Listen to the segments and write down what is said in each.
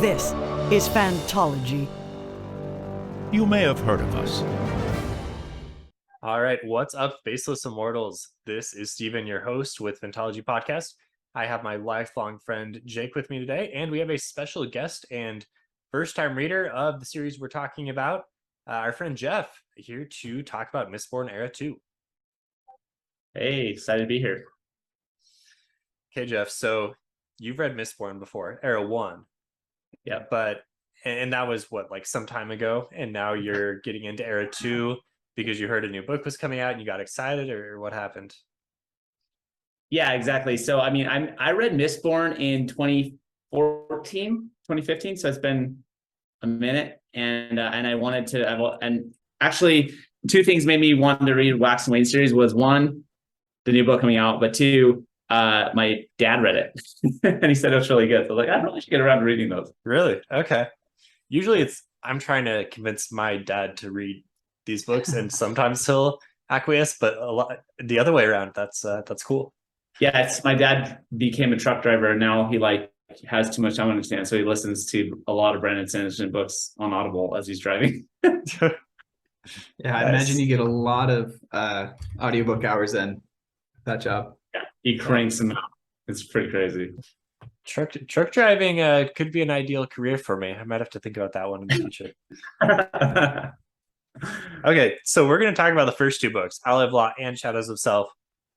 This is Fantology. You may have heard of us. All right, what's up, Faceless Immortals? This is Steven, your host with Fantology Podcast. I have my lifelong friend Jake with me today, and we have a special guest and first-time reader of the series we're talking about, our friend Jeff, here to talk about Mistborn Era 2. Hey, excited to be here. Okay, Jeff, so you've read Mistborn before, Era 1. Yeah. And that was what, like some time ago, and now you're getting into Era 2 because you heard a new book was coming out and you got excited, or what happened? Yeah, exactly. So, I read Mistborn in 2015, so it's been a minute, and I wanted to, and actually, two things made me want to read Wax and Wayne series. Was one, the new book coming out, but two, my dad read it, and he said it was really good. So I was like, I really should get around to reading those. Really? Okay. Usually I'm trying to convince my dad to read these books, and sometimes he'll acquiesce, but a lot the other way around. That's cool. Yeah, it's my dad became a truck driver, and now he has too much time to understand, so he listens to a lot of Brandon Sanderson books on Audible as he's driving. Yeah, I imagine you get a lot of audiobook hours in that job. Yeah, he cranks them out. It's pretty crazy. Truck driving could be an ideal career for me. I might have to think about that one in the future. Okay, so we're going to talk about the first two books, Aloe of Law and Shadows of Self.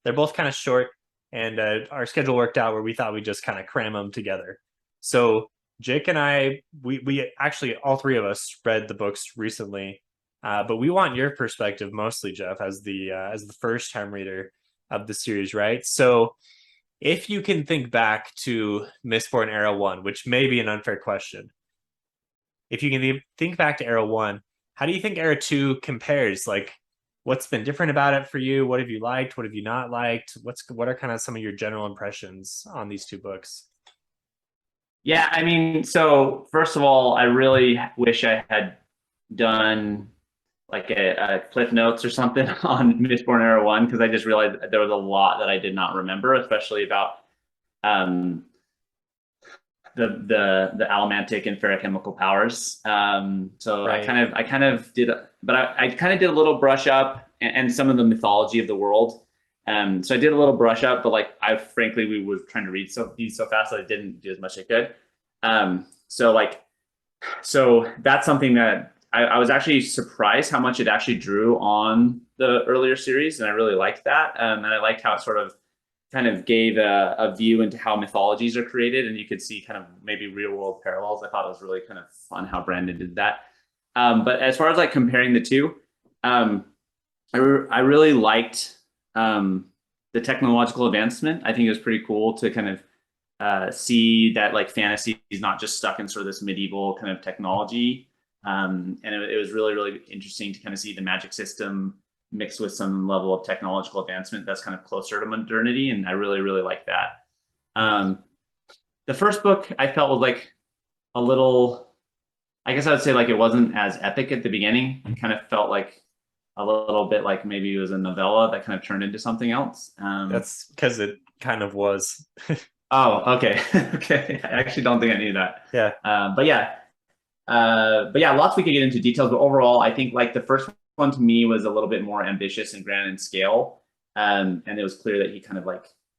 They're both kind of short, and our schedule worked out where we thought we'd just kind of cram them together. So Jake and I, we actually, all three of us read the books recently, but we want your perspective mostly, Jeff, as the first time reader of the series, right? So if you can think back to Mistborn Era 1, which may be an unfair question, if you can think back to Era 1, how do you think Era 2 compares? Like, what's been different about it for you? What have you liked? What have you not liked? What are kind of some of your general impressions on these two books? Yeah, so first of all, I really wish I had done like a Cliff Notes or something on Mistborn Era 1, because I just realized there was a lot that I did not remember, especially about the allomantic and ferrochemical powers. So right. I kind of did a little brush up and some of the mythology of the world. So I did a little brush up, but we were trying to read so fast that I didn't do as much as I could. So that's something that I was actually surprised how much it actually drew on the earlier series, and I really liked that. And I liked how it sort of kind of gave a view into how mythologies are created, and you could see kind of maybe real world parallels. I thought it was really kind of fun how Brandon did that. But as far as comparing the two, I really liked the technological advancement. I think it was pretty cool to kind of see that fantasy is not just stuck in sort of this medieval kind of technology. And it was really, really interesting to kind of see the magic system mixed with some level of technological advancement that's kind of closer to modernity. And I really, really like that. The first book I felt was a little, I guess I would say it wasn't as epic at the beginning. It kind of felt like a little bit like maybe it was a novella that kind of turned into something else. That's because it kind of was. Oh, okay. Okay. I actually don't think I knew that. Yeah. But yeah, lots we could get into details, but overall, I think the first one to me was a little bit more ambitious and grand in scale. And it was clear that he kind of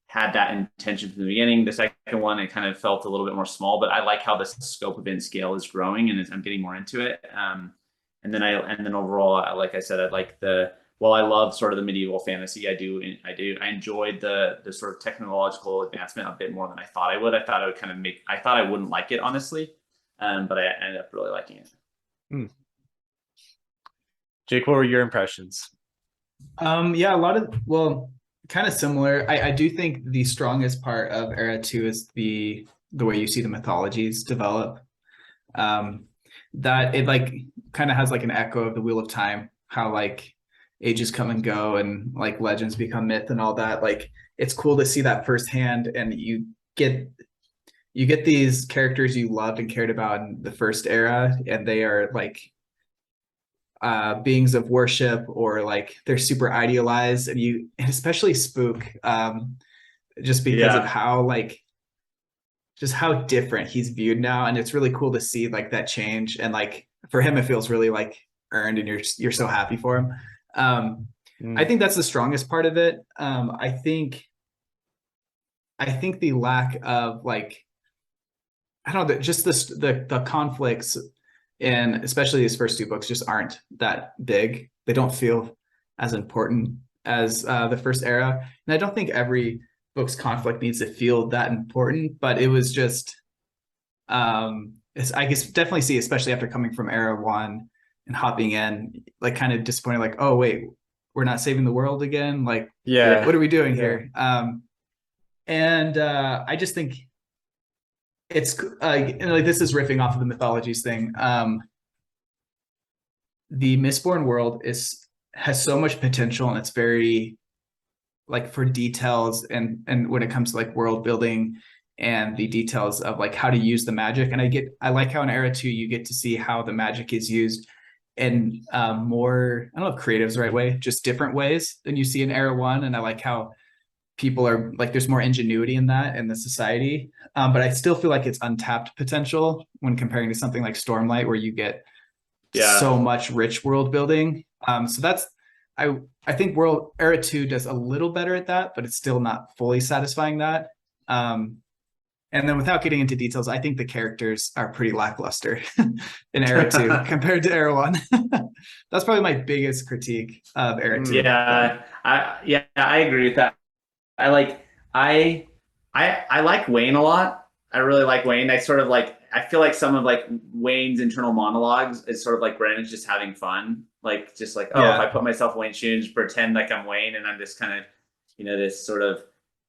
had that intention from the beginning. The second one, it kind of felt a little bit more small, but I like how the scope of it and scale is growing, and I'm getting more into it. And then overall, like I said, while I love sort of the medieval fantasy, I enjoyed the sort of technological advancement a bit more than I thought I would. I thought I wouldn't like it, honestly. But I ended up really liking it. Jake, what were your impressions? Yeah, kind of similar. I do think the strongest part of Era 2 is the way you see the mythologies develop. That it kind of has an echo of the Wheel of Time, how ages come and go and legends become myth and all that. It's cool to see that firsthand, and you get these characters you loved and cared about in the first era, and they are beings of worship, or they're super idealized, and especially Spook, just because of how just how different he's viewed now, and it's really cool to see like that change. And like for him, it feels really like earned, and you're so happy for him. I think that's the strongest part of it. I think the lack of like, I don't know, just the conflicts in especially these first two books just aren't that big. They don't feel as important as the first era. And I don't think every book's conflict needs to feel that important, but it was just I guess definitely see, especially after coming from era one and hopping in, like kind of disappointed, like, oh wait, we're not saving the world again. Like, Yeah. what are we doing here? I just think it's and like this is riffing off of the mythologies thing. The Mistborn world has so much potential, and it's very like for details and when it comes to like world building and the details of like how to use the magic. And I like how in era 2 you get to see how the magic is used in more, I don't know if creative is the right way, just different ways than you see in era 1. And I like how people are like, there's more ingenuity in that in the society, but I still feel like it's untapped potential when comparing to something like Stormlight, where you get so much rich world building. So that's I think World Era 2 does a little better at that, but it's still not fully satisfying that. And then without getting into details, I think the characters are pretty lackluster in Era 2 compared to Era 1. That's probably my biggest critique of Era 2. Yeah, I agree with that. I like Wayne a lot. I really like Wayne. I feel like some of like Wayne's internal monologues is sort of like Brandon's just having fun. Like, just like, oh, if I put myself in Wayne's shoes, pretend like I'm Wayne, and I'm this kind of, this sort of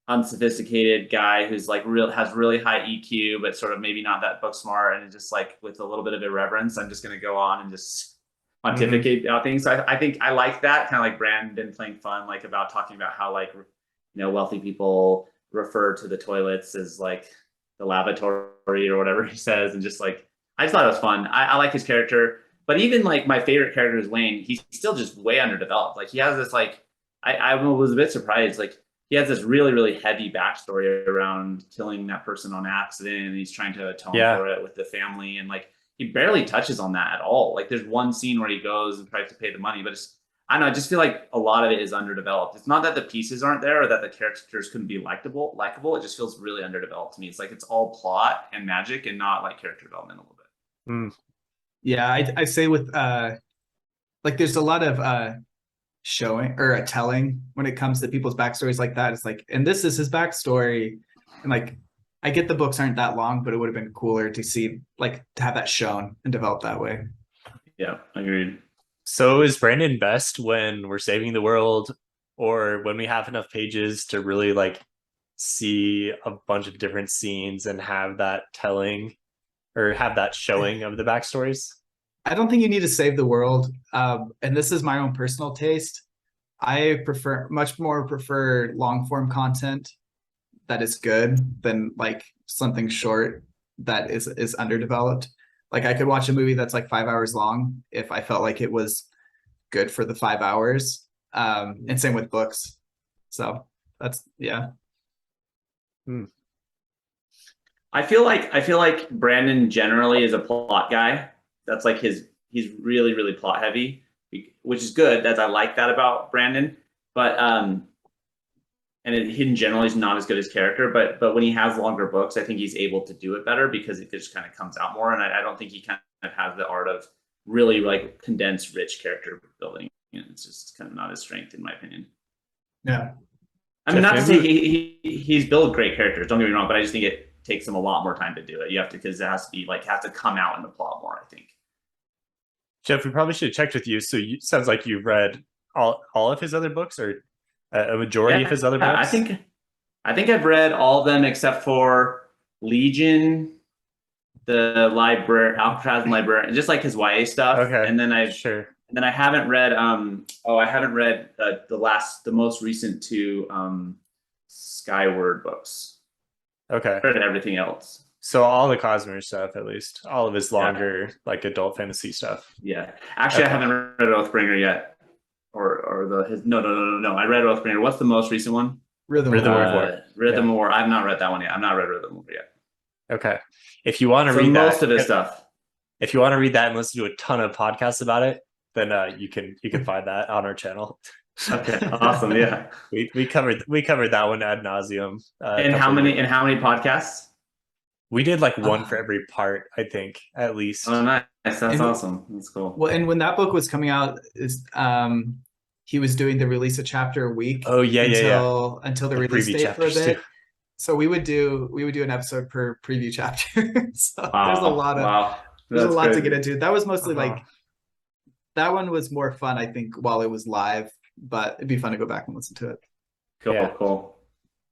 unsophisticated guy who's like has really high EQ, but sort of maybe not that book smart, and just like with a little bit of irreverence, I'm just going to go on and just pontificate about things. So I think I like that kind of like Brandon playing fun, like about talking about how like, wealthy people refer to the toilets as like the lavatory or whatever he says. And just like, I just thought it was fun. I like his character, but even like my favorite character is Wayne. He's still just way underdeveloped. Like he has this, like, I was a bit surprised. Like he has this really, really heavy backstory around killing that person on accident. And he's trying to atone for it with the family. And like, he barely touches on that at all. Like there's one scene where he goes and tries to pay the money, but I don't know, I just feel like a lot of it is underdeveloped. It's not that the pieces aren't there or that the characters couldn't be likable. It just feels really underdeveloped to me. It's like it's all plot and magic and not like character development a little bit. Yeah, I say with like there's a lot of showing or telling when it comes to people's backstories like that. It's like, and this is his backstory. And like, I get the books aren't that long, but it would have been cooler to see, like, to have that shown and developed that way. Yeah, agreed. So is Brandon best when we're saving the world, or when we have enough pages to really like see a bunch of different scenes and have that telling or have that showing of the backstories? I don't think you need to save the world. And this is my own personal taste. I much more prefer long form content that is good than like something short that is underdeveloped. Like I could watch a movie that's like 5 hours long if I felt like it was good for the 5 hours. And same with books. So that's, yeah. I feel like Brandon generally is a plot guy. That's like he's really, really plot heavy, which is good. I like that about Brandon. But in general, he's not as good as character. But when he has longer books, I think he's able to do it better because it just kind of comes out more. And I don't think he kind of has the art of really like condensed, rich character building. It's just kind of not his strength, in my opinion. Yeah. I mean, not to say he's built great characters. Don't get me wrong, but I just think it takes him a lot more time to do it. You have to, because it has to be like, have to come out in the plot more, I think. Jeff, we probably should have checked with you. So sounds like you've read all of his other books, or a majority of his other books. I think I've read all of them except for Legion, the library, Alcatraz and Library, and just like his YA stuff. Okay. And then I haven't read the most recent two Skyward books. Okay. I've read everything else. So all the Cosmere stuff, at least all of his longer like adult fantasy stuff. Yeah. Actually, I haven't read Oathbringer yet. No. I read Oathbringer. What's the most recent one? Rhythm of War. Rhythm of War. I've not read that one yet. I've not read Rhythm of War yet. Okay. If you want to For read most that, of his stuff. if you want to read that and listen to a ton of podcasts about it, then you can find that on our channel. Okay, awesome. Yeah. We covered that one ad nauseum. And how many podcasts? We did like one for every part, I think, at least. Oh, nice. That's And- awesome. That's cool. Well, and when that book was coming out, he was doing the release a chapter a week. Oh yeah, until the The release preview date for a chapters, bit. too. So we would do an episode per preview chapter. So Wow. there's a lot of wow. there's a That's lot to crazy. get into. That was mostly Uh-huh. like that one was more fun, I think, while it was live, but it'd be fun to go back and listen to it. Cool, Yeah. cool.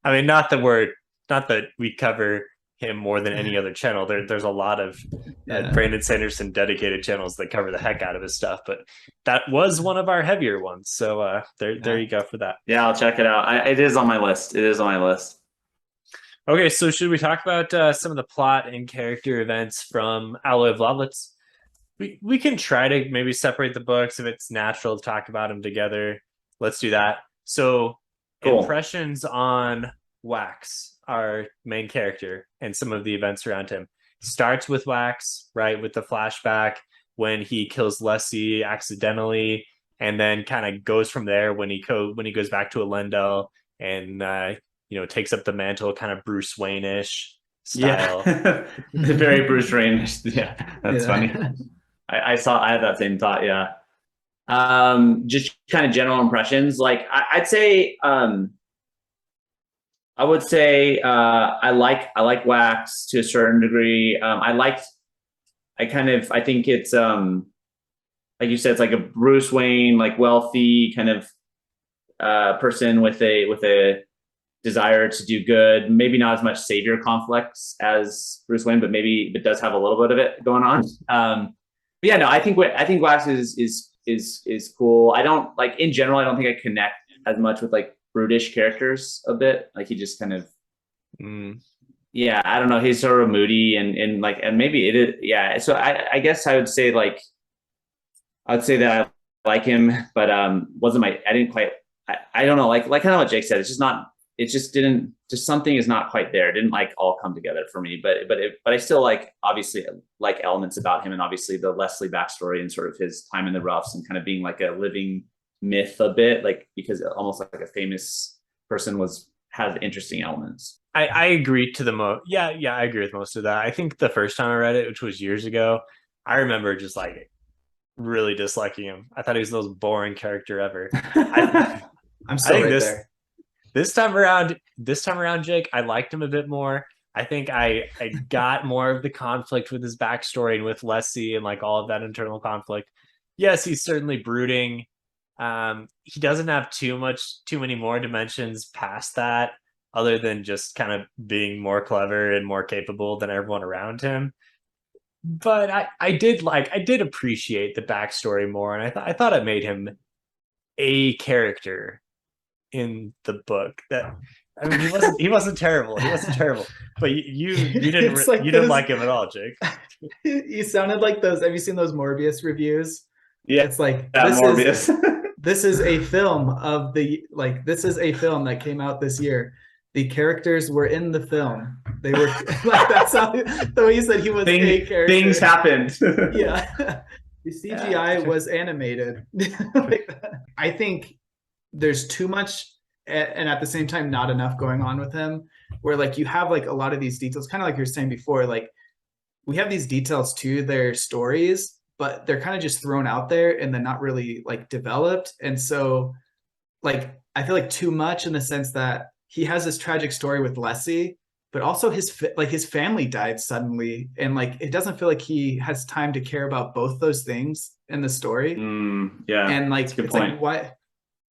I mean, not that we cover him more than any other channel. There's a lot of Yeah. Brandon Sanderson dedicated channels that cover the heck out of his stuff, but that was one of our heavier ones. So there you go for that. Yeah, I'll check it out. It is on my list. It is on my list. Okay, so should we talk about some of the plot and character events from Alloy of Lawless? We can try to maybe separate the books if it's natural to talk about them together. Let's do that. So, Cool. impressions on Wax, our main character, and some of the events around him. Starts with Wax, right, with the flashback when he kills Leslie accidentally, and then kind of goes from there when he goes back to Elendel and takes up the mantle, kind of Bruce Wayne-ish style. Yeah. Very Bruce Wayne. Yeah, that's Yeah. funny. I had that same thought. Yeah. Just kind of general impressions. Like I'd say, I would say, I like Wax to a certain degree. I think it's, like you said, it's like a Bruce Wayne, like wealthy kind of, person with a desire to do good. Maybe not as much savior conflicts as Bruce Wayne, but maybe it does have a little bit of it going on. But yeah, no, I think Wax is cool. I don't like in general. I don't think I connect as much with like brutish characters a bit. Like he just kind of, yeah, I don't know. He's sort of moody and maybe it is. Yeah. So I guess I would say that I like him, but wasn't my. I didn't quite. I don't know. Like kind of what Jake said. It's just not. It just didn't. Just something is not quite there. It didn't like all come together for me. But I still obviously like elements about him, and obviously the Leslie backstory and sort of his time in the roughs and kind of being like a living myth a bit, like because almost like a famous person has interesting elements. I agree to the most. Yeah, I agree with most of that. I think the first time I read it, which was years ago, I remember just like really disliking him. I thought he was the most boring character ever. I'm still right there. This time around, Jake, I liked him a bit more. I think I got more of the conflict with his backstory and with Leslie and like all of that internal conflict. Yes, he's certainly brooding. He doesn't have too many more dimensions past that, other than just kind of being more clever and more capable than everyone around him. But I did appreciate the backstory more, and I thought it made him a character in the book. That I mean, he wasn't terrible. He wasn't terrible. But you didn't like him at all, Jake. You sounded like those. Have you seen those Morbius reviews? Yeah, it's like Morbius. This is a film that came out this year. The characters were in the film. They were like that's how the way you said he was a character. Things happened. Yeah. The CGI was animated. I think there's too much and at the same time not enough going on with him, where like you have like a lot of these details, kind of like you were saying before, like we have these details to their stories, but they're kind of just thrown out there and then not really like developed. And so like I feel like too much in the sense that he has this tragic story with Leslie, but also his family died suddenly, and like it doesn't feel like he has time to care about both those things in the story. Yeah, and like it's like what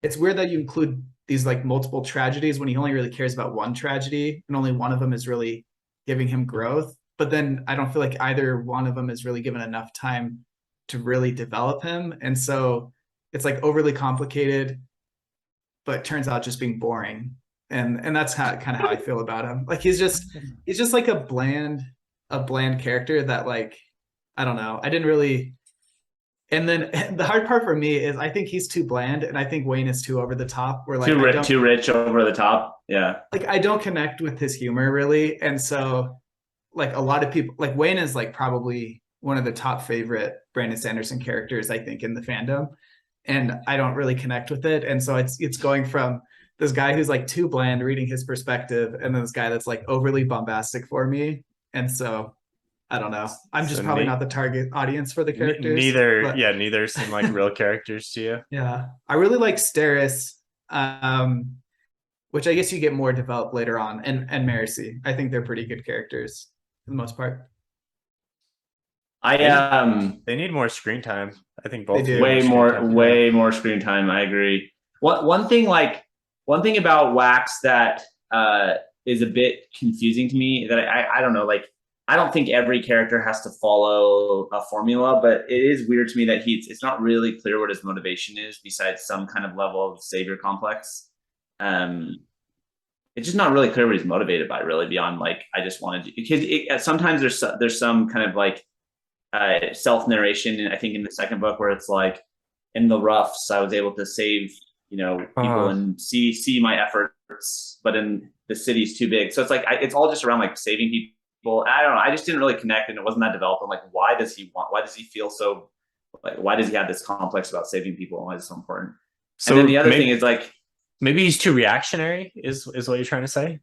it's weird that you include these like multiple tragedies when he only really cares about one tragedy and only one of them is really giving him growth. But then I don't feel like either one of them is really given enough time to really develop him, and so it's like overly complicated, but turns out just being boring. And that's kind of how I feel about him. Like he's just like a bland character that like I don't know. I didn't really. And then the hard part for me is I think he's too bland, and I think Wayne is too over the top. We're like too rich over the top. Yeah. Like I don't connect with his humor really, and so like a lot of people, like Wayne is like probably one of the top favorite Brandon Sanderson characters, I think, in the fandom. And I don't really connect with it. And so it's going from this guy who's like too bland reading his perspective, and then this guy that's like overly bombastic for me. And so I don't know. I'm just So probably not the target audience for the characters. Neither seem like real characters to you. Yeah. I really like Steris, which I guess you get more developed later on, and Marcy. I think they're pretty good characters for the most part. They need more screen time. I think both They do. way more screen time. I agree. One thing about Wax that is a bit confusing to me, that I don't know, like, I don't think every character has to follow a formula, but it is weird to me that it's not really clear what his motivation is besides some kind of level of savior complex. It's just not really clear what he's motivated by, really, beyond like, I just wanted to, because sometimes there's some kind of like self-narration, I think, in the second book, where it's like, in the roughs I was able to save, you know, people and see my efforts, but in the city's too big. So it's like, it's all just around like saving people. I don't know, I just didn't really connect, and it wasn't that developed. I'm like, why does he feel so, like, why does he have this complex about saving people, and why is it so important? So and then the other thing is like, maybe he's too reactionary, is what you're trying to say.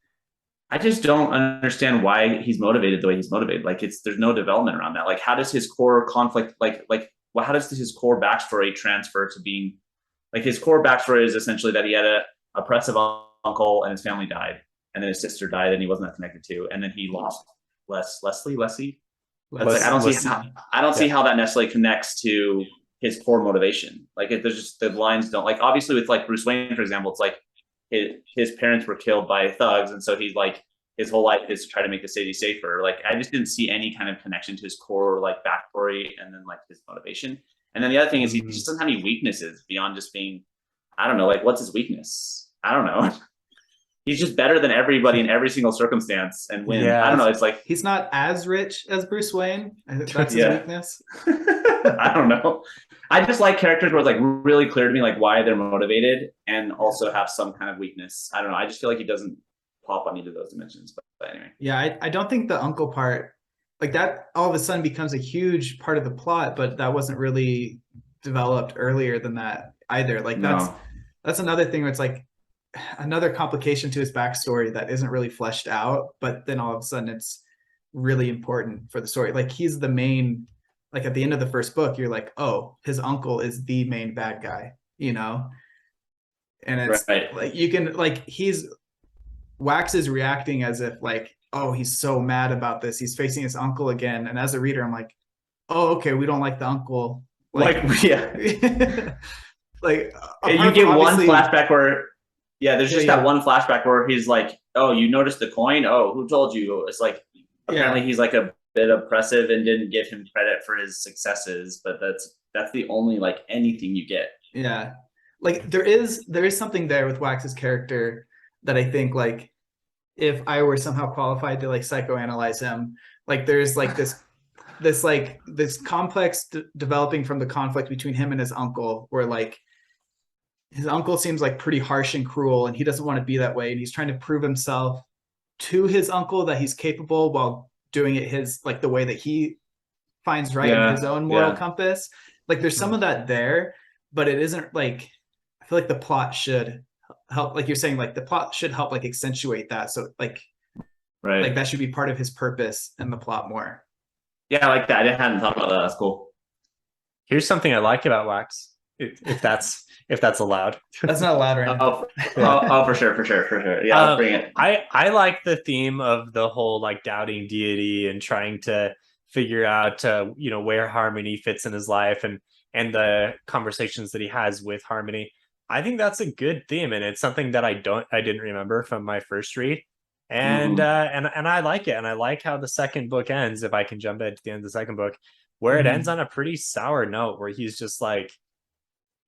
I just don't understand why he's motivated the way he's motivated. Like, there's no development around that. Like, how does his core conflict, how does his core backstory transfer to being, like, his core backstory is essentially that he had a oppressive uncle and his family died, and then his sister died and he wasn't that connected to, and then he lost Leslie. Like, I don't see how that necessarily connects to his core motivation. Like, there's just, the lines don't, like, obviously with like Bruce Wayne, for example, it's like his parents were killed by thugs, and so he's like, his whole life is to try to make the city safer. Like, I just didn't see any kind of connection to his core like backstory and then like his motivation. And then the other thing is, he just doesn't have any weaknesses beyond just being, I don't know, like, what's his weakness? I don't know. He's just better than everybody in every single circumstance and wins. I don't know. It's like, he's not as rich as Bruce Wayne. I think that's his weakness. I don't know. I just like characters where it's like really clear to me like why they're motivated, and also have some kind of weakness. I don't know. I just feel like he doesn't pop on either of those dimensions. But anyway. Yeah, I don't think the uncle part, like, that all of a sudden becomes a huge part of the plot, but that wasn't really developed earlier than that either. Like, that's another thing where it's like another complication to his backstory that isn't really fleshed out, but then all of a sudden it's really important for the story. Like, he's the main, like, at the end of the first book, you're like, oh, his uncle is the main bad guy, you know? And it's like, you can, like, Wax is reacting as if like, oh, he's so mad about this, he's facing his uncle again. And as a reader, I'm like, oh, okay, we don't like the uncle. Like yeah. Like, you get one flashback where, there's just that one flashback where he's like, oh, you noticed the coin? Oh, who told you? It's like, apparently he's like a bit oppressive and didn't give him credit for his successes, but that's the only like anything you get. Yeah. Like, there is something there with Wax's character that I think, like, if I were somehow qualified to like psychoanalyze him, like, there's like this complex developing from the conflict between him and his uncle, where like his uncle seems like pretty harsh and cruel, and he doesn't want to be that way, and he's trying to prove himself to his uncle that he's capable while doing it his, like, the way that he finds right in his own moral compass. Like, there's some of that there, but it isn't like, I feel like the plot should help, like you're saying, like, the plot should help like accentuate that. So like, like, that should be part of his purpose in the plot more. Yeah, I like that. I hadn't thought about that. That's cool. Here's something I like about Wax, if that's allowed. That's not allowed right now. Oh, for sure. Yeah, let's bring it. I like the theme of the whole like doubting deity and trying to figure out where Harmony fits in his life, and the conversations that he has with Harmony. I think that's a good theme, and it's something that I didn't remember from my first read. And and I like it, and I like how the second book ends, if I can jump ahead to the end of the second book, where it ends on a pretty sour note, where he's just like,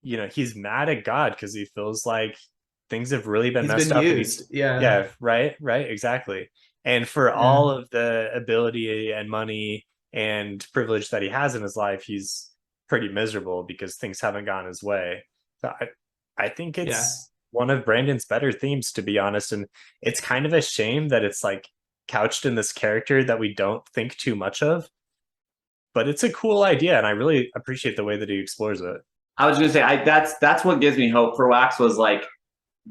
he's mad at God because he feels like things have really been messed up. Used. Right, exactly. And for all of the ability and money and privilege that he has in his life, he's pretty miserable because things haven't gone his way. So I think it's one of Brandon's better themes, to be honest. And it's kind of a shame that it's like couched in this character that we don't think too much of. But it's a cool idea, and I really appreciate the way that he explores it. I was gonna say, that's what gives me hope for Wax, was like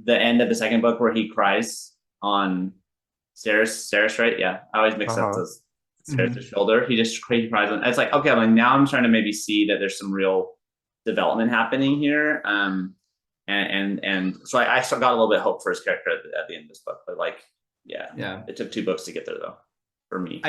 the end of the second book where he cries on Sarah's, right? Yeah, I always mix up those. Sarah's shoulder. He just crazy cries on. It's like, okay, I'm like, now I'm trying to maybe see that there's some real development happening here. And so I got a little bit of hope for his character at the end of this book, but like, yeah, it took 2 books to get there though, for me.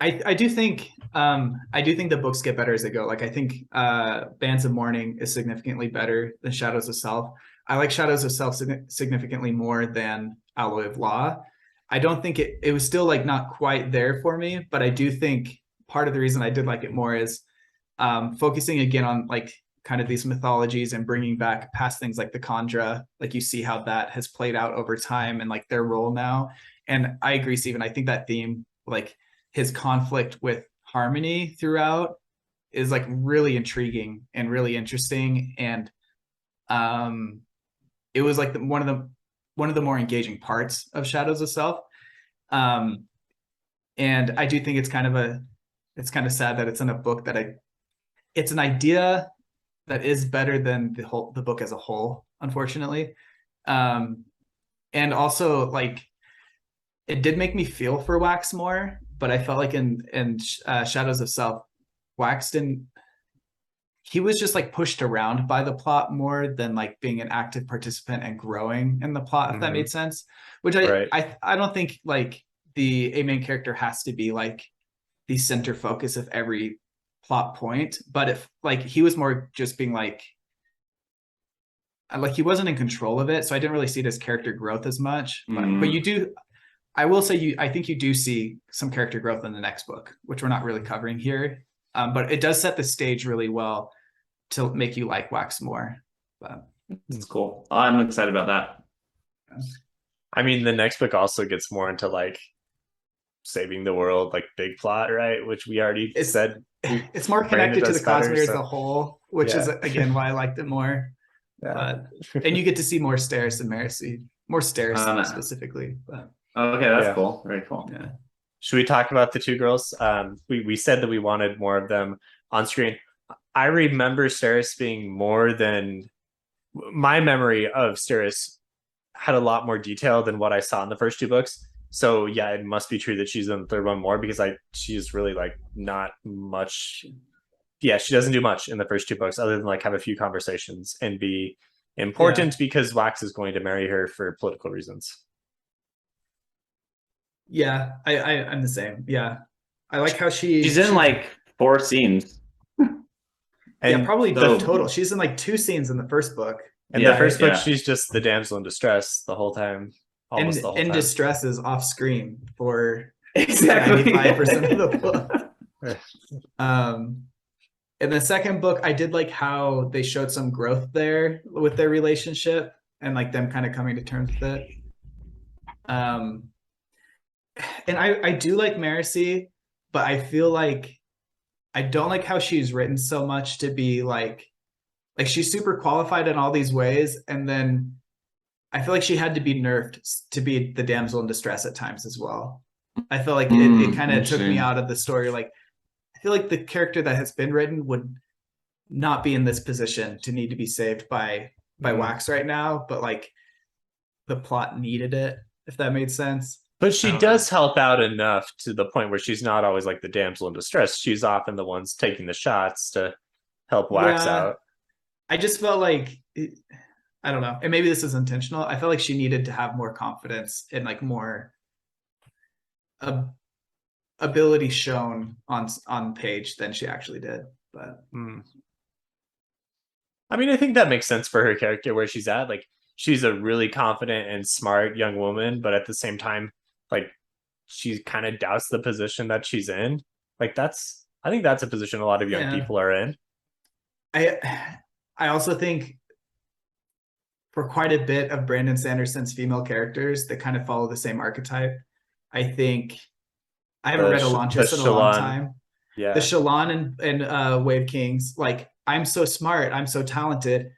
I do think the books get better as they go. Like I think Bands of Mourning is significantly better than Shadows of Self. I like Shadows of Self significantly more than Alloy of Law. I don't think it was still like not quite there for me, but I do think part of the reason I did like it more is focusing again on like kind of these mythologies and bringing back past things like the Khandra. Like you see how that has played out over time and like their role now. And I agree, Stephen. I think that theme, like his conflict with Harmony throughout, is like really intriguing and really interesting. And it was like one of the more engaging parts of Shadows of Self. And I do think it's kind of sad that it's in a book that it's an idea that is better than the book as a whole, unfortunately. And also like it did make me feel for Wax more, but I felt like in Shadows of Self, Wax he was just like pushed around by the plot more than like being an active participant and growing in the plot, if that made sense. Which I don't think like a main character has to be like the center focus of every plot point, but if like he was more just being like he wasn't in control of it, so I didn't really see it as character growth as much. But you do, I will say, I think you do see some character growth in the next book, which we're not really covering here. But it does set the stage really well to make you like Wax more. But it's cool. I'm excited about that. I mean, the next book also gets more into like saving the world, like big plot, right? Which we already said. It's more connected to the Cosmere as a whole, which is again why I liked it more. And you get to see more Steris and Marcy, more Steris specifically. But okay, that's cool. Very cool. Yeah. Should we talk about the 2 girls? We said that we wanted more of them on screen. I remember Steris being more than my memory of Steris had a lot more detail than what I saw in the first 2 books. So yeah, it must be true that she's in the third one more, because she's really like not much. Yeah, she doesn't do much in the first 2 books other than like have a few conversations and be important because Wax is going to marry her for political reasons. Yeah, I'm the same. Yeah, I like how she's in like 4 scenes. Probably the total. She's in like 2 scenes in the first book. In the first book, she's just the damsel in distress the whole time. Almost the whole time. Distress is off screen for exactly 95% of the book. In the second book, I did like how they showed some growth there with their relationship and like them kind of coming to terms with it. And I do like Marcy, but I feel like I don't like how she's written so much to be like she's super qualified in all these ways, and then I feel like she had to be nerfed to be the damsel in distress at times as well. I feel like it kind of took me out of the story. Like I feel like the character that has been written would not be in this position to need to be saved by Wax right now, but like the plot needed it, if that made sense. But she does help out enough to the point where she's not always like the damsel in distress. She's often the ones taking the shots to help Wax out. I just felt like, I don't know, and maybe this is intentional. I felt like she needed to have more confidence and like more ability shown on page than she actually did. But I mean, I think that makes sense for her character where she's at. Like she's a really confident and smart young woman, but at the same time, like she kind of doubts the position that she's in. Like I think that's a position a lot of young people are in. I also think for quite a bit of Brandon Sanderson's female characters that kind of follow the same archetype, I think I haven't read Elantris in a long time. Yeah, the Shallan and Wave Kings, like I'm so smart, I'm so talented,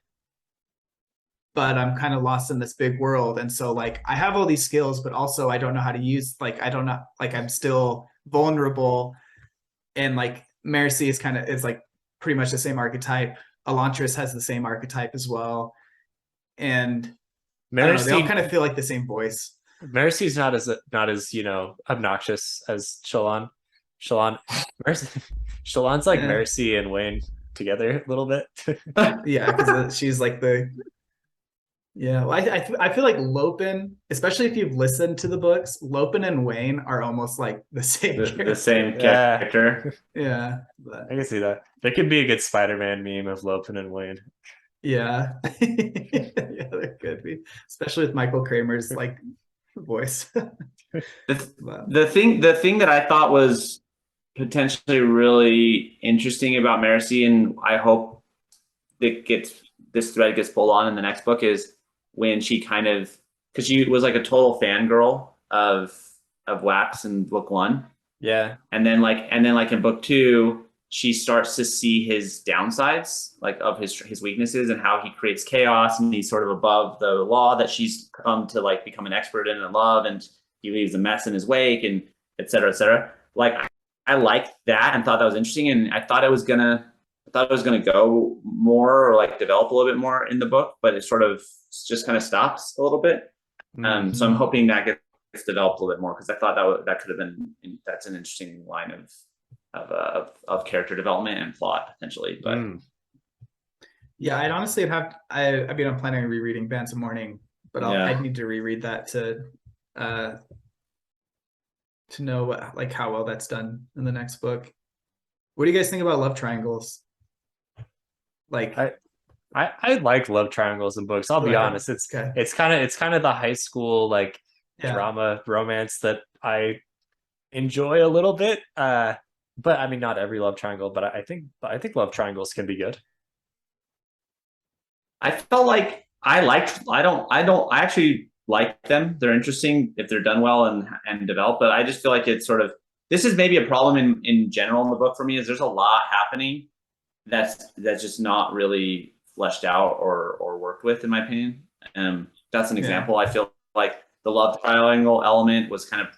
but I'm kind of lost in this big world. And so like I have all these skills, but also I don't know how to use, like I don't know, like I'm still vulnerable. And like Mercy is like pretty much the same archetype. Elantris has the same archetype as well. And I don't know, they all kind of feel like the same voice. Mercy's not as obnoxious as Shalon. Shalon's like Mercy and Wayne together a little bit. Yeah, because she's like the well, I feel like Lopin, especially if you've listened to the books, Lopin and Wayne are almost like the same the same character. Yeah, I can see that. There could be a good Spider-Man meme of Lopin and Wayne. Yeah. Yeah, there could be, especially with Michael Kramer's like voice. The thing that I thought was potentially really interesting about Mercy, and I hope this thread gets pulled on in the next book, is when she kind of, because she was like a total fangirl of Wax in book 1. Yeah. And then like in book 2, she starts to see his downsides, like of his weaknesses, and how he creates chaos, and he's sort of above the law that she's come to like become an expert in and love, and he leaves a mess in his wake, and et cetera, et cetera. Like I liked that and thought that was interesting, and I thought it was gonna go more or like develop a little bit more in the book, but it sort of just kind of stops a little bit. So I'm hoping that gets developed a little bit more, because I thought that could have been, that's an interesting line of character development and plot potentially. But yeah, I'd honestly I mean, I'm planning on rereading Bands of Morning, but I'd need to reread that to know what, like how well that's done in the next book. What do you guys think about love triangles? Like I like love triangles in books. I'll be honest. It's kind of the high school like drama romance that I enjoy a little bit. But I mean, not every love triangle, but I think love triangles can be good. I felt like I actually like them. They're interesting if they're done well and developed, but I just feel like it's sort of, this is maybe a problem in general in the book for me, is there's a lot happening that's just not really fleshed out or worked with, in my opinion. That's an example. I feel like the love triangle element was kind of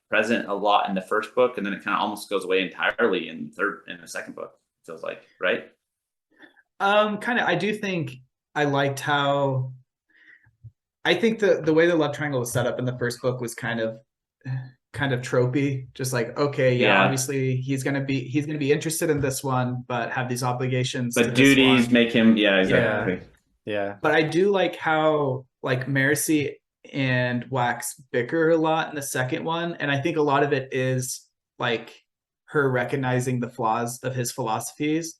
present a lot in the first book, and then it kind of almost goes away entirely in the second book, it feels like, right? Kind of. I do think I liked how, I think the way the love triangle was set up in the first book was kind of tropey, just like, okay, obviously he's gonna be interested in this one, but have these obligations, but duties make him exactly. But I do like how like Mercy and Wax bicker a lot in the second one, and I think a lot of it is like her recognizing the flaws of his philosophies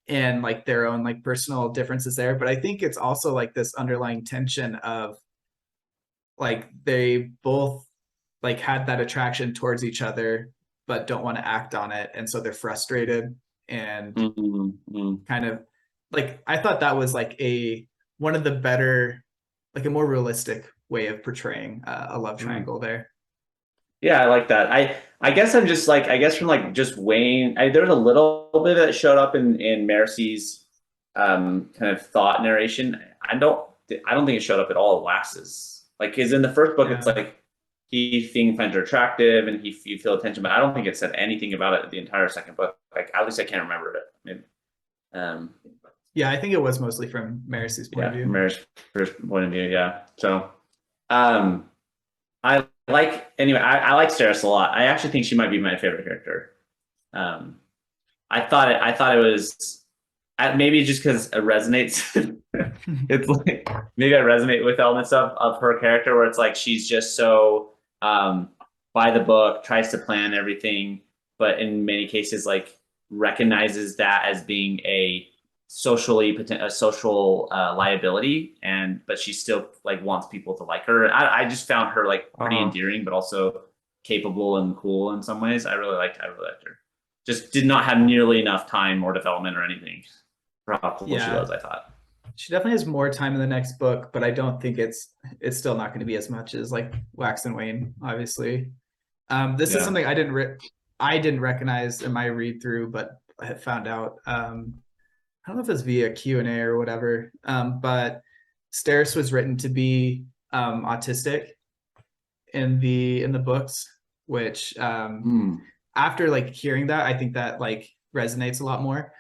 and like their own like personal differences there. But I think it's also like this underlying tension of like they both like had that attraction towards each other but don't want to act on it, and so they're frustrated and kind of like, I thought that was like one of the better, like a more realistic way of portraying a love triangle there. Yeah, I like that. I guess I'm just like, I guess from like just Wayne, there was a little bit that showed up in Mercy's kind of thought narration. I don't think it showed up at all in Wax's. Like, because in the first book, it's like he finds her attractive and you feel attention, but I don't think it said anything about it the entire second book. Like, at least I can't remember it. Maybe. Yeah, I think it was mostly from Mercy's point of view. Mercy's point of view, yeah. So, I like Steris a lot. I actually think she might be my favorite character. I thought it was maybe just because it resonates. It's like maybe I resonate with elements of her character where it's like she's just so by the book, tries to plan everything, but in many cases like recognizes that as being a social liability, but she still like wants people to like her. I just found her like pretty endearing, but also capable and cool in some ways. I really liked her. Just did not have nearly enough time or development or anything for how cool she was, I thought. She definitely has more time in the next book, but I don't think it's still not going to be as much as like Wax and Wayne, obviously. This is something I didn't recognize in my read through, but I had found out. I don't know if it's via Q&A or whatever, but Steris was written to be autistic in the books, which after like hearing that, I think that like resonates a lot more.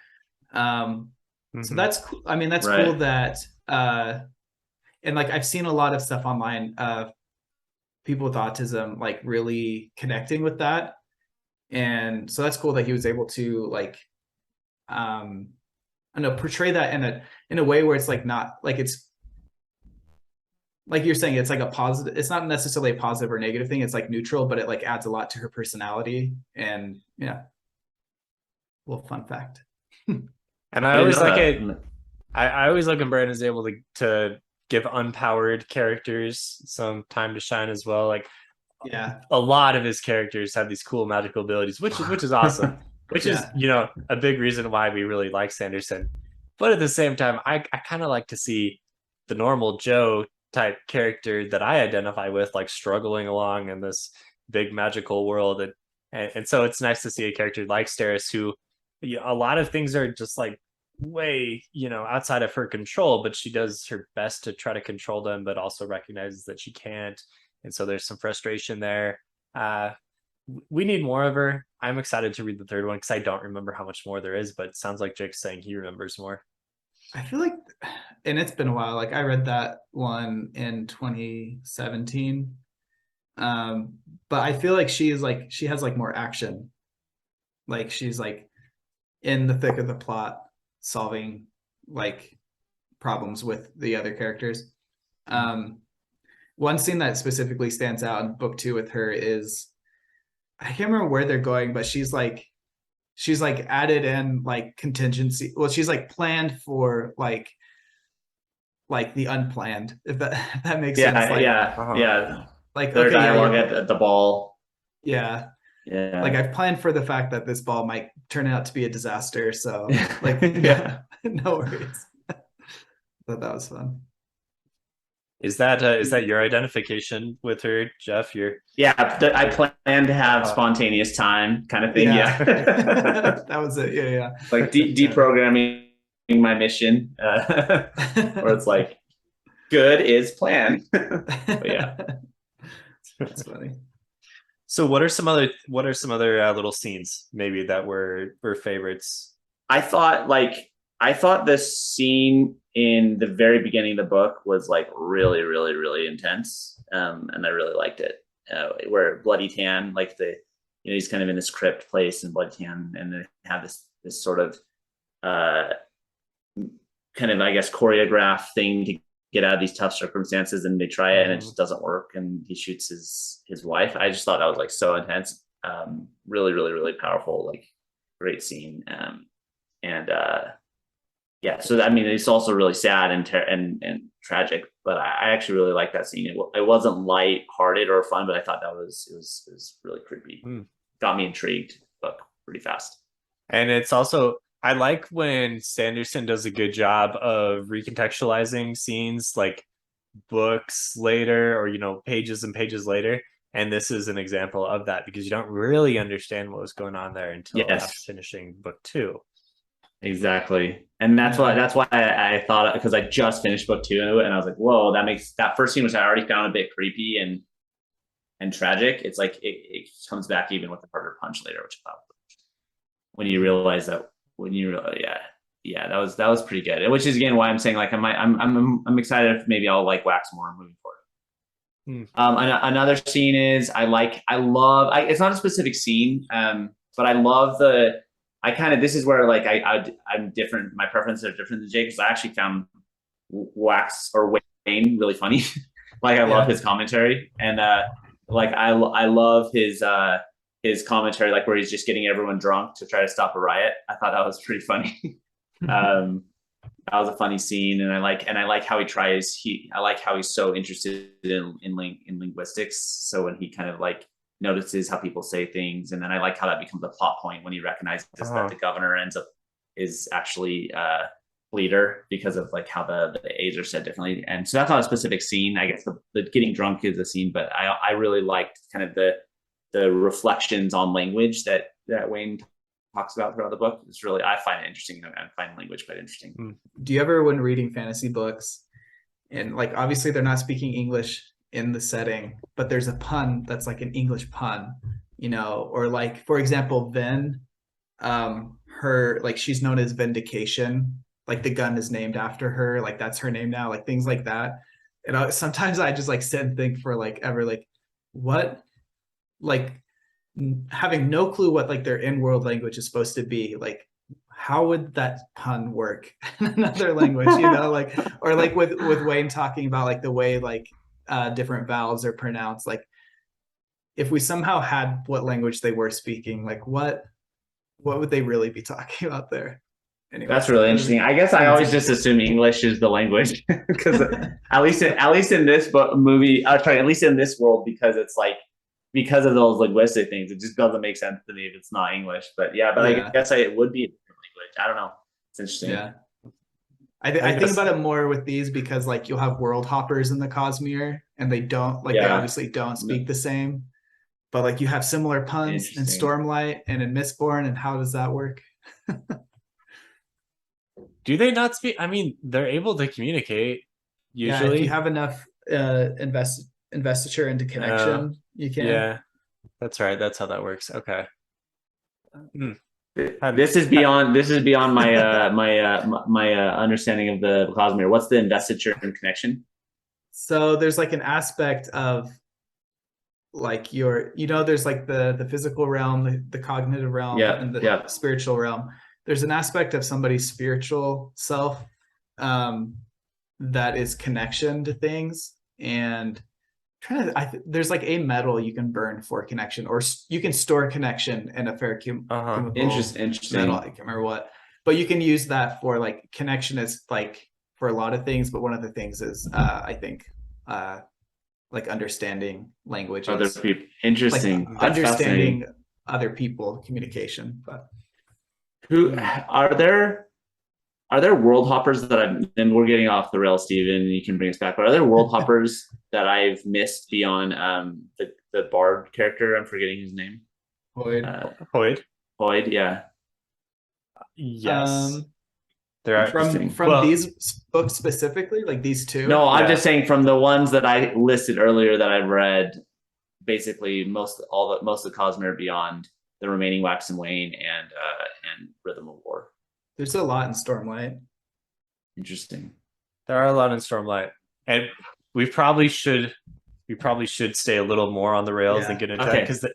So that's cool. I mean, that's cool that and like I've seen a lot of stuff online of people with autism like really connecting with that. And so that's cool that he was able to like I don't know, portray that in a way where it's like not like it's like you're saying, it's like a positive, it's not necessarily a positive or negative thing, it's like neutral, but it like adds a lot to her personality. And yeah, little fun fact. And I always like it. I always like when Brandon is able to give unpowered characters some time to shine as well. Like, yeah, a lot of his characters have these cool magical abilities, which is awesome. Which is, you know, a big reason why we really like Sanderson. But at the same time, I kind of like to see the normal Joe type character that I identify with, like struggling along in this big magical world, and so it's nice to see a character like Steris who, you know, a lot of things are just like way, you know, outside of her control, but she does her best to try to control them, but also recognizes that she can't, and so there's some frustration there. We need more of her. I'm excited to read the third one because I don't remember how much more there is, but it sounds like Jake's saying he remembers more. I feel like, and it's been a while, like I read that one in 2017. But I feel like she has like more action. Like she's like in the thick of the plot, solving like problems with the other characters. One scene that specifically stands out in book 2 with her is, I can't remember where they're going, but she's like added in like contingency. Well, she's like planned for like the unplanned, if that makes sense. Like, yeah. Like their okay, dialogue at the ball. Yeah. Like I've planned for the fact that this ball might turn out to be a disaster. So like, no worries. But that was fun. Is that your identification with her, Jeff? I plan to have spontaneous time kind of thing. Yeah. That was it. Yeah. Like deprogramming my mission, where it's like good is planned. But yeah, that's funny. So what are some other little scenes maybe that were favorites? I thought the scene in the very beginning of the book was like really, really, really intense. And I really liked it. Where Bloody Tan, like he's kind of in this crypt place in Bloody Tan, and they have this sort of kind of, I guess, choreographed thing to get out of these tough circumstances, and they try it and it just doesn't work, and he shoots his wife. I just thought that was like so intense. Really, really, really powerful, like great scene. So I mean, it's also really sad and tragic, but I actually really like that scene. It wasn't light-hearted or fun, but I thought it was really creepy. Got me intrigued, but pretty fast. And it's also, I like when Sanderson does a good job of recontextualizing scenes like books later, or, you know, pages and pages later. And this is an example of that, because you don't really understand what was going on there until after finishing book 2. Exactly. And that's why I thought, because I just finished book 2 and I was like, whoa, that first scene, which I already found a bit creepy and tragic. It's like it comes back even with a harder punch later, which I thought, when you realize that, that was pretty good. Which is again why I'm saying like I'm excited if maybe I'll like wax more moving forward. Another scene is it's not a specific scene, but I love this is where like I'm different. My preferences are different than Jake, because I actually found Wax or Wayne really funny. Like I love his commentary, and like I love his commentary, like where he's just getting everyone drunk to try to stop a riot. I thought that was pretty funny. That was a funny scene, and I like how I like how he's so interested in linguistics. So when he kind of like notices how people say things, and then I like how that becomes a plot point when he recognizes that the governor is actually leader, because of like how the A's are said differently. And so that's not a specific scene. I guess the getting drunk is a scene, but I really liked kind of the reflections on language that Wayne talks about throughout the book. It's really, I find it interesting. I find language quite interesting. Do you ever, when reading fantasy books, And like obviously they're not speaking English in the setting, but there's a pun that's like an English pun, or like for example, Vin, her like she's known as Vindication, like the gun is named after her, like that's her name now, like things like that. And sometimes I just like sit and think for like ever like what like having no clue what like their in-world language is supposed to be, like how would that pun work in another language, like, or like with Wayne talking about like the way like different vowels are pronounced, like if we somehow had what language they were speaking, like what would they really be talking about there? Anyways, That's really interesting. I guess I always just assume English is the language because at least in this movie, sorry, at least in this world, because it's like because of those linguistic things, it just doesn't make sense to me if it's not English. But yeah, I guess it would be a different language. I don't know. It's interesting. Yeah. I think about it more with these because like you'll have world hoppers in the Cosmere and they don't like they obviously don't speak the same, but like you have similar puns in Stormlight and in Mistborn, and how does that work? Do they not speak? I mean, they're able to communicate usually. Yeah, if you have enough investiture into connection, you can. Yeah, that's right. That's how that works. Okay. This is beyond my my understanding of the Cosmere. What's the investiture and connection? So there's like an aspect of like there's like the physical realm, the cognitive realm, and the spiritual realm. There's an aspect of somebody's spiritual self that is connection to things, and there's like a metal you can burn for connection, or you can store connection in a ferrocumulable interesting metal. I can't remember what, but you can use that for like connection is like for a lot of things, but one of the things is I think like understanding language, other people. Interesting. Like understanding other people, communication. But who are there world hoppers that and we're getting off the rails, Steven, and you can bring us back, but are there world hoppers that I've missed beyond the bard character? I'm forgetting his name. Hoyd, yeah. Yes. There are from these books specifically, like these two. No, I'm just saying from the ones that I listed earlier that I've read, basically most of the Cosmere beyond the remaining Wax and Wane and Rhythm of War. There's a lot in Stormlight. Interesting. There are a lot in Stormlight, and we probably should stay a little more on the rails and get into that because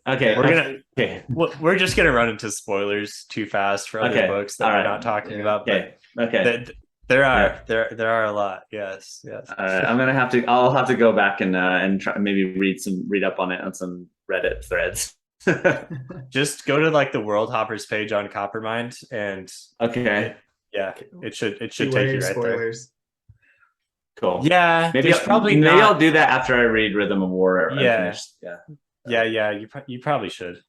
we're just gonna run into spoilers too fast for other books that we're not talking about. But there are a lot. Yes. I'll have to go back and try maybe read up on it on some Reddit threads. Just go to like the World Hoppers page on Coppermind and it should take you right spoilers. There. Cool. Yeah, maybe I'll do that after I read Rhythm of War. You probably should.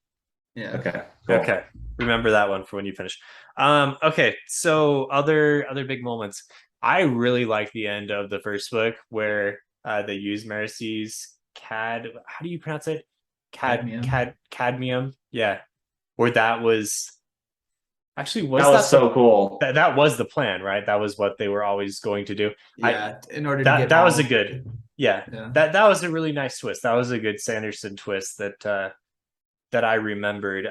Yeah. Okay. Cool. Okay. Remember that one for when you finish. Okay. So other big moments. I really like the end of the first book where they use Marcy's how do you pronounce it? Cadmium. Yeah. Where that was actually that was so cool. That was the plan, right? That was what they were always going to do. Yeah. In order to get that was a good. Yeah. That was a really nice twist. That was a good Sanderson twist that I remembered.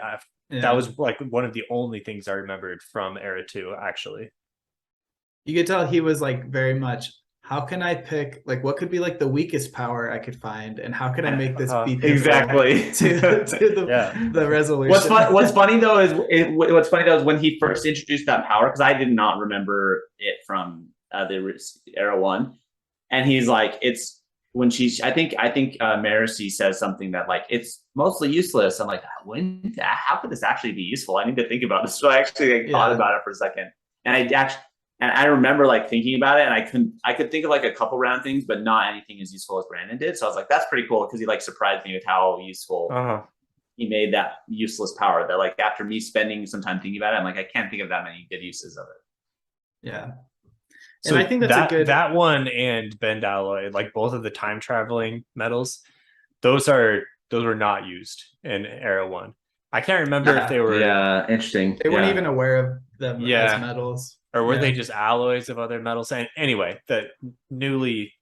That was like one of the only things I remembered from Era 2, actually. You could tell he was like very much, how can I pick, like, what could be like the weakest power I could find, and how can I make this be exactly to the resolution? What's funny though is when he first introduced that power, because I did not remember it from the Era 1, and he's like, it's when I think Marcy says something that like it's mostly useless. I'm like, how could this actually be useful? I need to think about this. So I actually thought about it for a second, and I remember like thinking about it, and I could think of like a couple round things, but not anything as useful as Brandon did. So I was like, that's pretty cool, because he like surprised me with how useful he made that useless power. That like after me spending some time thinking about it, I'm like, I can't think of that many good uses of it. Yeah. So I think that one and Bend Alloy, like both of the time traveling metals, those were not used in Era 1. I can't remember if they were, Yeah, interesting. They weren't Yeah. even aware of them Yeah. as metals. or were Yeah. they just alloys of other metals? And anyway, the newly,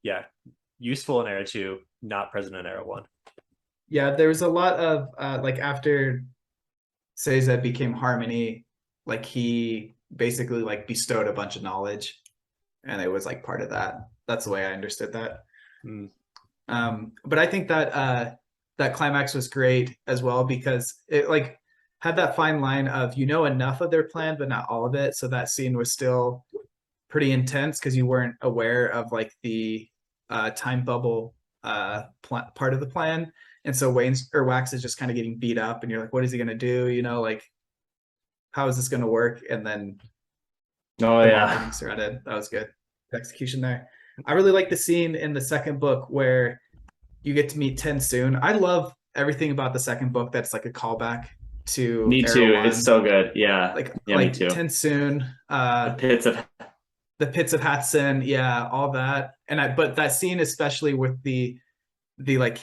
useful in Era 2, not present in Era 1. Yeah, there was a lot of like after Seiza became Harmony, like he basically like bestowed a bunch of knowledge, and it was like part of that. That's the way I understood that. Mm. But I think that that climax was great as well because it like had that fine line of enough of their plan but not all of it. So that scene was still pretty intense because you weren't aware of like the time bubble part of the plan. And so Wax is just kind of getting beat up, and you're like, what is he gonna do? Like how is this gonna work? And then Oh the yeah. bomb getting surrounded. That was good. The execution there. I really like the scene in the second book where you get to meet Ten Soon. I love everything about the second book that's like a callback to Me Era too. 1. It's so good. Yeah. Like Yeah, me too. Ten Soon, The pits of the pits of Hatsun, yeah, all that. But that scene especially with the like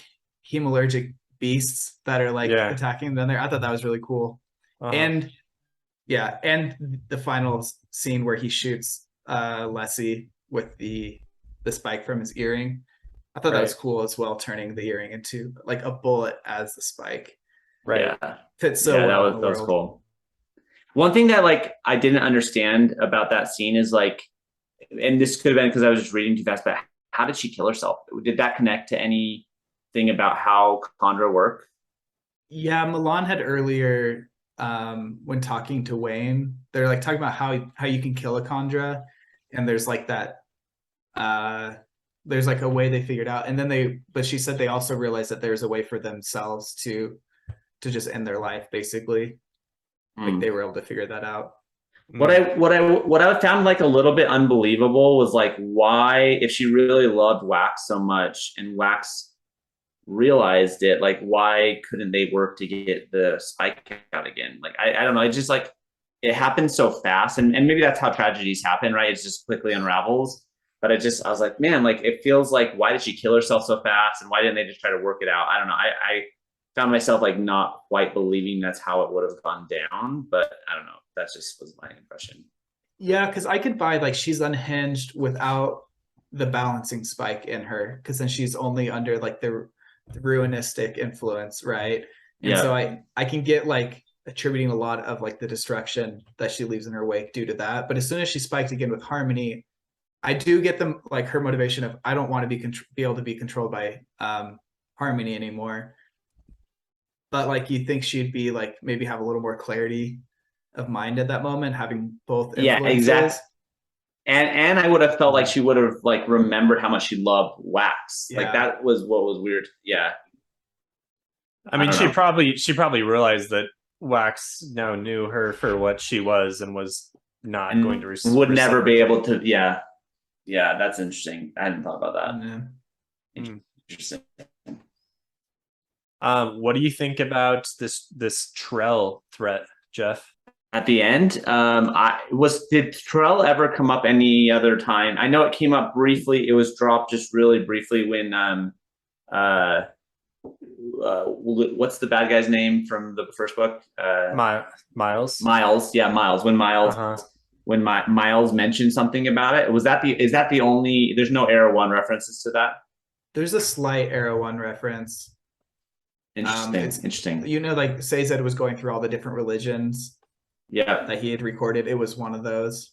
hemalurgic beasts that are like Yeah. attacking them there. I thought that was really cool. Uh-huh. And yeah, and the final scene where he shoots Lessie with the spike from his earring. I thought that was Right. cool as well, turning the earring into like a bullet as the spike. Right. Yeah. Fits so Yeah, well in that the was world. cool. One thing that like I didn't understand about that scene is like, and this could have been because I was just reading too fast, but how did she kill herself? Did that connect to anything about how Chondra work? Yeah, Milan had earlier when talking to Wayne, they're like talking about how you can kill a Chondra, and there's like that there's like a way they figured out, and then but she said they also realized that there's a way for themselves to just end their life basically. Like they were able to figure that out. What I found like a little bit unbelievable was like, why, if she really loved Wax so much and Wax realized it, like why couldn't they work to get the spike out again? Like I don't know, it just like it happened so fast, and maybe that's how tragedies happen, right? It just quickly unravels. But I was like, man, like it feels like, why did she kill herself so fast, and why didn't they just try to work it out? I don't know. I found myself like not quite believing that's how it would have gone down, but I don't know. That just was my impression. Yeah, because I could buy like she's unhinged without the balancing spike in her, because then she's only under like the ruinistic influence, right? And so I can get like attributing a lot of like the destruction that she leaves in her wake due to that. But as soon as she spiked again with Harmony, I do get them like her motivation of I don't want to be able to be controlled by Harmony anymore. But like you think she'd be like maybe have a little more clarity of mind at that moment, having both influences. Yeah, exactly. And I would have felt like she would have like remembered how much she loved Wax. Yeah. Like that was what was weird. Yeah. I mean, she probably realized that Wax now knew her for what she was and was not going to would never be able to. Yeah. Yeah, that's interesting. I hadn't thought about that. Yeah. Interesting. What do you think about this Trell threat, Jeff? At the end, did Trell ever come up any other time? I know it came up briefly. It was dropped just really briefly when what's the bad guy's name from the first book? Miles. Yeah, Miles. When Miles when Miles mentioned something about it, is that the only? There's no Era 1 references to that. There's a slight Era 1 reference. Interesting. Like Sazed was going through all the different religions. Yeah, that he had recorded. It was one of those.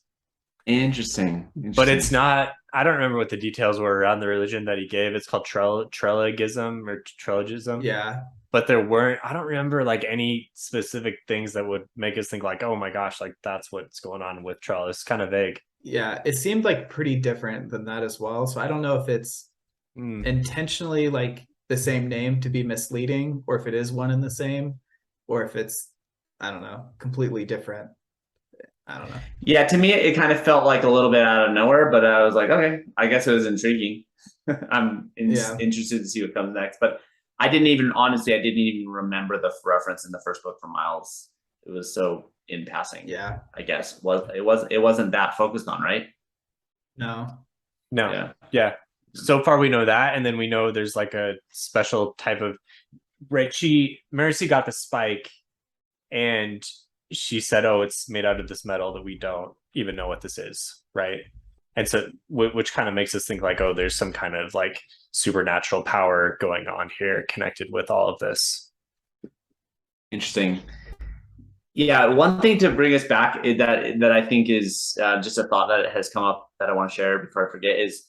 Interesting. But it's not. I don't remember what the details were around the religion that he gave. It's called Trelligism or Trelligism. Yeah. But there weren't. I don't remember like any specific things that would make us think like, oh my gosh, like that's what's going on with Trell. It's kind of vague. Yeah, it seemed like pretty different than that as well. So I don't know if it's intentionally like the same name to be misleading, or if it is one and the same, or if it's, I don't know, completely different. I don't know. Yeah, to me, it kind of felt like a little bit out of nowhere, but I was like, okay, I guess it was intriguing. I'm interested to see what comes next. But I didn't even remember the reference in the first book from Miles. It was so in passing. Yeah, I guess it wasn't that focused on, right? No. Yeah. So far we know that, and then we know there's like a special type of right. Mercy got the spike and she said, "Oh, it's made out of this metal that we don't even know what this is," right? And so, which kind of makes us think like, oh, there's some kind of like supernatural power going on here connected with all of this. Interesting. Yeah, one thing to bring us back that I think is just a thought that has come up that I want to share before I forget is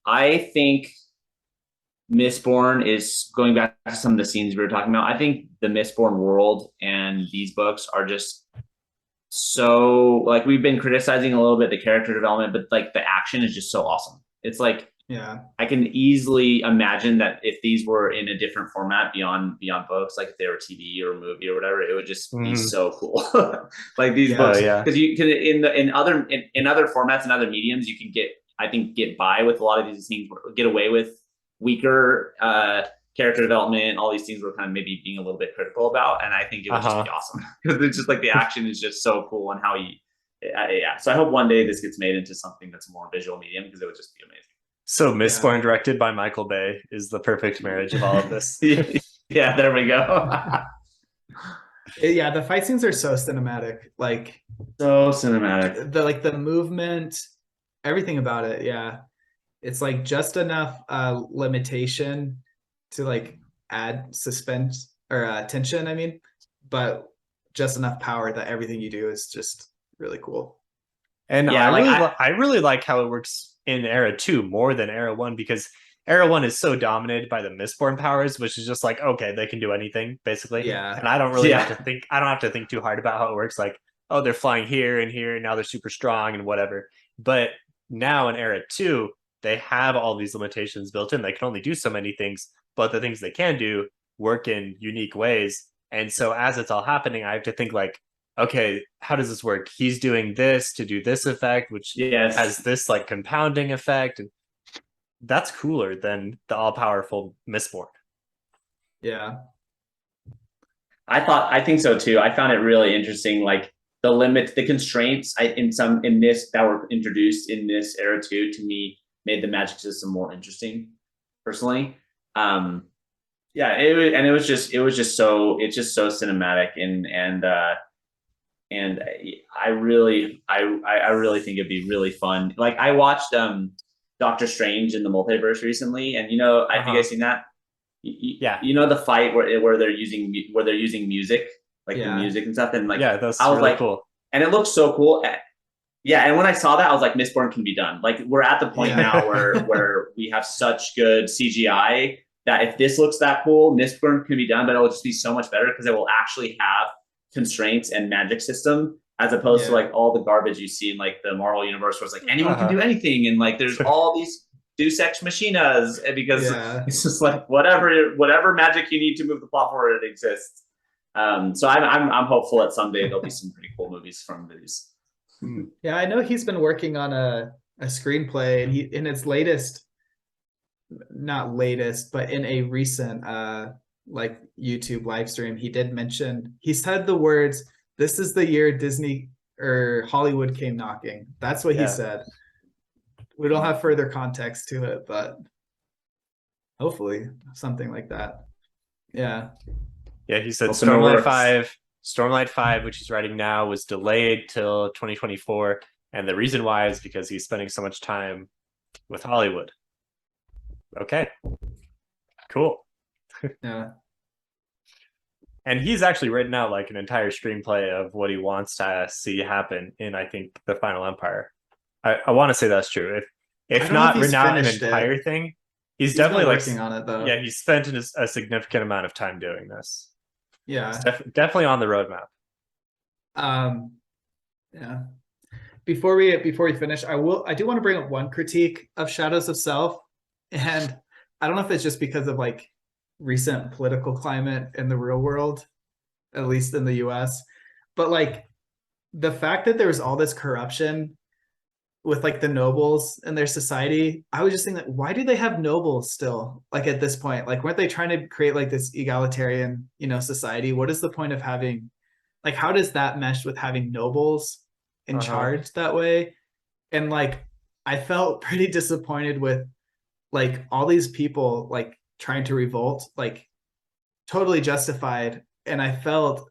I think Mistborn is going back to some of the scenes we were talking about. I think the Mistborn world and these books are just so like we've been criticizing a little bit the character development, but like the action is just so awesome. It's like I can easily imagine that if these were in a different format beyond books, like if they were TV or movie or whatever, it would just be so cool. Like these books, because you can in other formats and other mediums, you can get by with a lot of these things, get away with weaker character development, all these things we're kind of maybe being a little bit critical about, and I think it would just be awesome because it's just like the action is just so cool and how you so I hope one day this gets made into something that's a more visual medium because it would just be amazing. So Mistborn directed by Michael Bay is the perfect marriage of all of this. Yeah, there we go. Yeah, the fight scenes are so cinematic, like so cinematic. The movement, everything about it. Yeah, it's like just enough limitation to like add suspense or tension. I mean, but just enough power that everything you do is just really cool. And I really like how it works in Era 2 more than Era 1 because Era 1 is so dominated by the Mistborn powers, which is just like, okay, they can do anything, basically. Yeah. And I don't really have to think, I don't have to think too hard about how it works. Like, oh, they're flying here and here, and now they're super strong and whatever. But now in Era 2, they have all these limitations built in. They can only do so many things, but the things they can do work in unique ways. And so as it's all happening, I have to think like, okay, how does this work? He's doing this to do this effect, which has this like compounding effect. And that's cooler than the all-powerful Mistborn. Yeah. I think so too. I found it really interesting, like the constraints in this that were introduced in this Era 2 to me made the magic system more interesting, personally. It was just so cinematic and I really think it'd be really fun. Like I watched Doctor Strange in the Multiverse recently, and have you guys seen that? You know the fight where they're using music, like the music and stuff, and like that's really cool, and it looks so cool. And when I saw that, I was like, Mistborn can be done. Like we're at the point now where we have such good CGI that if this looks that cool, Mistborn can be done, but it will just be so much better because it will actually have constraints and magic system as opposed to like all the garbage you see in like the Marvel universe where it's like anyone can do anything and like there's all these Deus Ex Machinas because it's just like whatever magic you need to move the plot forward, it exists. So I'm hopeful that someday there'll be some pretty cool movies from these. Yeah, I know he's been working on a screenplay, and he in its not latest, but in a recent like YouTube live stream, he said the words, "This is the year Disney or Hollywood came knocking." That's what he said. We don't have further context to it, but hopefully something like that. Yeah, he said Stormlight 5, which he's writing now, was delayed till 2024, and the reason why is because he's spending so much time with Hollywood. Okay, cool. Yeah. And he's actually written out like an entire screenplay of what he wants to see happen in, I think, the Final Empire. I want to say that's true. If not written out an entire thing, he's definitely working on it though. Yeah, he's spent a significant amount of time doing this. Yeah, it's definitely on the roadmap. Yeah. Before we finish, I do want to bring up one critique of Shadows of Self, and I don't know if it's just because of like recent political climate in the real world, at least in the US, but like the fact that there was all this corruption with like the nobles and their society, I was just thinking, like, why do they have nobles still? Like at this point, like weren't they trying to create like this egalitarian, society? What is the point of having, like, how does that mesh with having nobles in charge that way? And like, I felt pretty disappointed with like all these people like trying to revolt, like totally justified. And I felt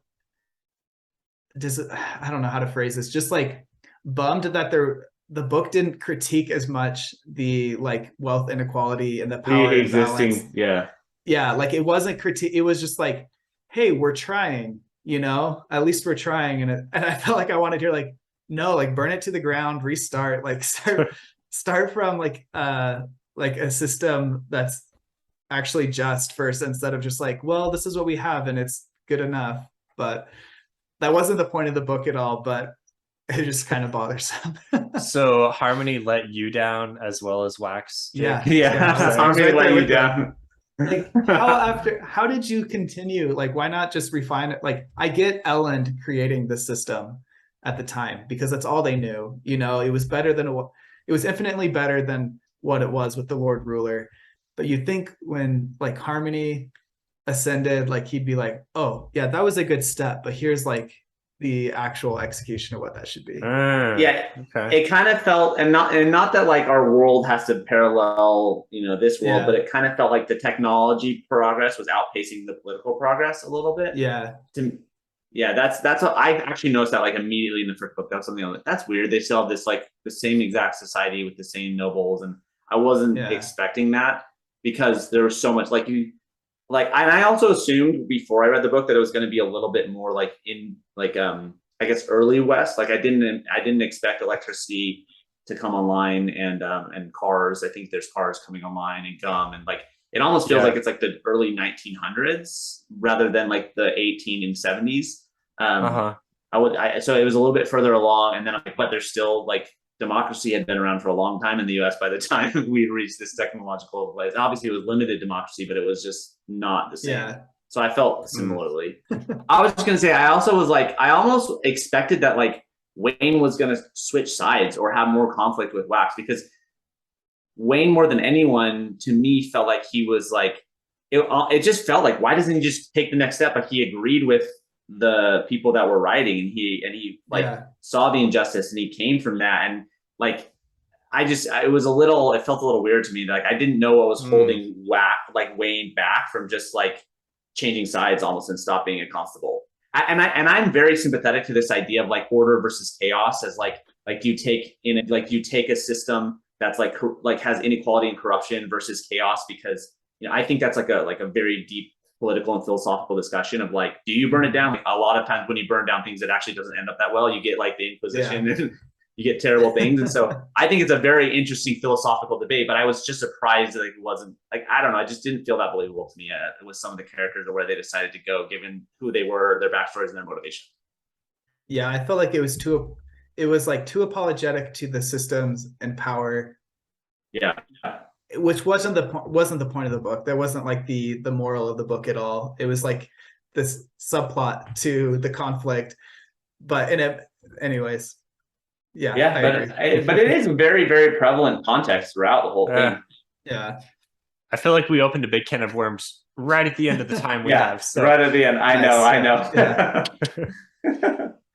I don't know how to phrase this, just like bummed that the book didn't critique as much the like wealth inequality and the power The imbalance. existing, yeah. Yeah, like it wasn't critique, it was just like, hey, we're trying, at least we're trying. And I felt like I wanted to hear like, no, like burn it to the ground, restart, like start from like a system that's actually just first, instead of just like, well, this is what we have and it's good enough. But that wasn't the point of the book at all, but it just kind of bothersome. So Harmony let you down as well as Wax. Jake? Yeah. Yeah, I was Harmony right let there you with them. down. Like how did you continue? Like, why not just refine it? Like, I get Elland creating the system at the time because that's all they knew. It was better than it was infinitely better than what it was with the Lord Ruler. But you think when like Harmony ascended, like he'd be like, oh yeah, that was a good step, but here's like the actual execution of what that should be. Yeah, Okay. it kind of felt, and not that like our world has to parallel, this world, Yeah. but it kind of felt like the technology progress was outpacing the political progress a little bit. Yeah. Yeah, that's what I actually noticed that like immediately in the first book. That's something like, that's weird. They still have this like the same exact society with the same nobles, and I wasn't expecting that because there was so much and I also assumed before I read the book that it was going to be a little bit more like in like I guess early West. Like I didn't expect electricity to come online and cars. I think there's cars coming online and gum, and like it almost feels like it's like the early 1900s rather than like the 1870s. So it was a little bit further along, and then but there's still like democracy had been around for a long time in the US by the time we reached this technological place. Obviously, it was limited democracy, but it was just not the same. Yeah. So I felt similarly. I was just gonna say, I also was like, I almost expected that like Wayne was gonna switch sides or have more conflict with Wax, because Wayne, more than anyone, to me, felt like he was like, it just felt like, why doesn't he just take the next step? But he agreed with the people that were writing, and he saw the injustice, and he came from that. And like, it was it felt a little weird to me. Like I didn't know what was holding Wayne back from just like changing sides almost and stop being a constable. I'm very sympathetic to this idea of like order versus chaos, as like you take a system that's like has inequality and corruption versus chaos, because I think that's like a very deep political and philosophical discussion of like, do you burn it down? Like a lot of times when you burn down things, it actually doesn't end up that well. You get like the Inquisition and you get terrible things. And so I think it's a very interesting philosophical debate, but I was just surprised that it wasn't like, I don't know. I just didn't feel that believable to me with some of the characters or where they decided to go, given who they were, their backstories and their motivation. Yeah. I felt like it was too apologetic to the systems and power. Yeah. Which wasn't the point of the book. That wasn't like the moral of the book at all. It was like this subplot to the conflict. But anyways, but it is very, very prevalent context throughout the whole thing. Yeah, I feel like we opened a big can of worms right at the end of the time we have. So. Right at the end. I know. Yeah.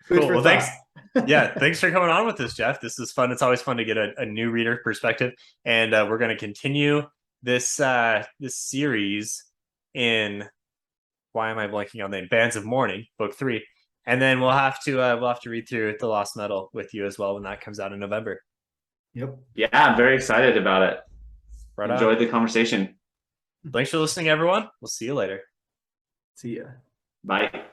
Cool. Well, thanks. Thanks for coming on with us, Jeff. This is fun. It's always fun to get a new reader perspective, and we're going to continue this series in, why am I blanking on the name? Bands of Mourning, book 3, and then we'll have to read through The Lost Metal with you as well when that comes out in November. Yep. Yeah, I'm very excited about it. Right Enjoyed the conversation. Thanks for listening, everyone. We'll see you later. See ya. Bye.